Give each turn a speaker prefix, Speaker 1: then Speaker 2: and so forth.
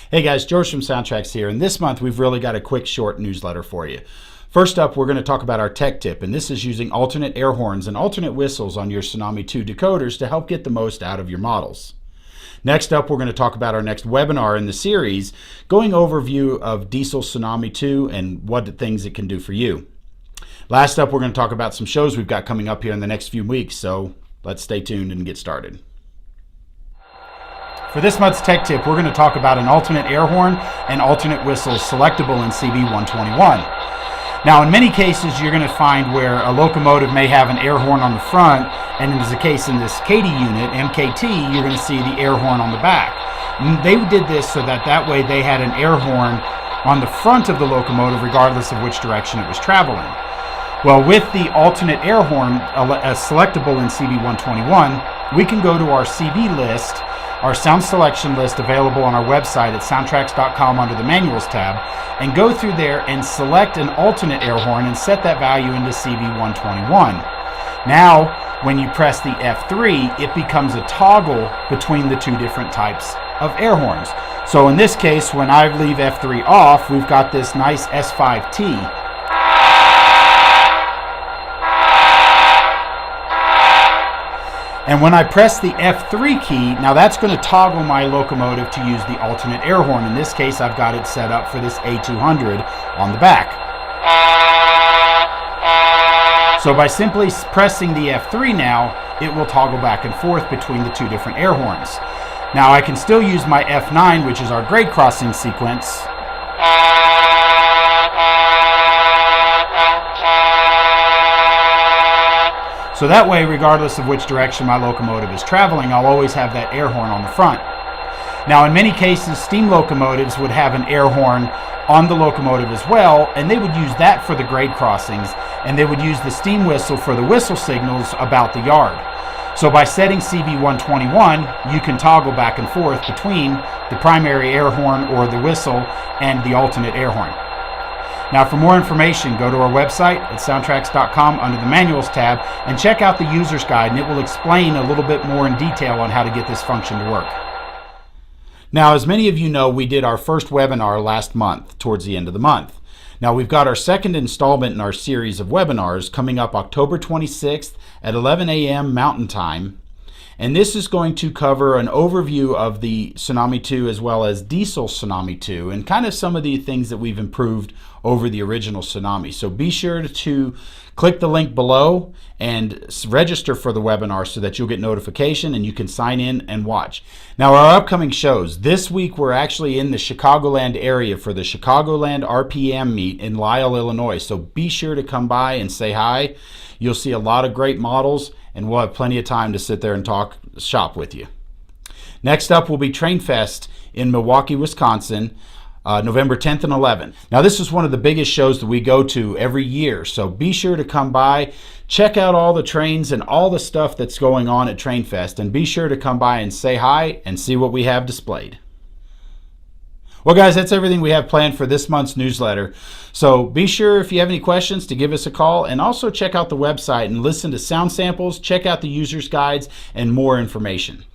Speaker 1: Hey guys, George from SoundTraxx here, and this month we've really got a quick short newsletter for you. First up, we're going to talk about our tech tip, and this is using alternate air horns and alternate whistles on your Tsunami2 decoders to help get the most out of your models. Next up, we're going to talk about our next webinar in the series, going overview of Diesel Tsunami2 and what things it can do for you. Last up, we're going to talk about some shows we've got coming up here in the next few weeks, so let's stay tuned and get started. For this month's tech tip, we're going to talk about an alternate air horn and alternate whistles selectable in CB121. Now, in many cases, you're going to find where a locomotive may have an air horn on the front, and as the case in this KD unit, MKT, you're going to see the air horn on the back. And they did this so that way they had an air horn on the front of the locomotive regardless of which direction it was traveling. Well, with the alternate air horn selectable in CB121, we can go to our CB list, our sound selection list available on our website at SoundTraxx.com under the Manuals tab, and go through there and select an alternate air horn and set that value into CB121. Now, when you press the F3, it becomes a toggle between the two different types of air horns. So in this case, when I leave F3 off, we've got this nice S5T. And when I press the F3 key, now that's going to toggle my locomotive to use the alternate air horn. In this case, I've got it set up for this A200 on the back. So by simply pressing the F3 now, it will toggle back and forth between the two different air horns. Now I can still use my F9, which is our grade crossing sequence. So that way, regardless of which direction my locomotive is traveling, I'll always have that air horn on the front. Now, in many cases, steam locomotives would have an air horn on the locomotive as well, and they would use that for the grade crossings, and they would use the steam whistle for the whistle signals about the yard. So by setting CB121, you can toggle back and forth between the primary air horn or the whistle and the alternate air horn. Now, for more information, go to our website at SoundTraxx.com under the Manuals tab and check out the user's guide, and it will explain a little bit more in detail on how to get this function to work. Now, as many of you know, we did our first webinar last month, towards the end of the month. Now, we've got our second installment in our series of webinars coming up October 26th at 11 a.m. Mountain Time. And this is going to cover an overview of the Tsunami2 as well as Diesel Tsunami2 and kind of some of the things that we've improved over the original Tsunami. So be sure to click the link below and register for the webinar so that you'll get notification and you can sign in and watch. Now, our upcoming shows. This week we're actually in the Chicagoland area for the Chicagoland RPM meet in Lisle, Illinois. So be sure to come by and say hi. You'll see a lot of great models, and we'll have plenty of time to sit there and shop with you. Next up will be Train Fest in Milwaukee, Wisconsin, November 10th and 11th. Now, this is one of the biggest shows that we go to every year, so be sure to come by, check out all the trains and all the stuff that's going on at Train Fest, and be sure to come by and say hi and see what we have displayed. Well, guys, that's everything we have planned for this month's newsletter. So be sure, if you have any questions, to give us a call, and also check out the website and listen to sound samples, check out the user's guides, and more information.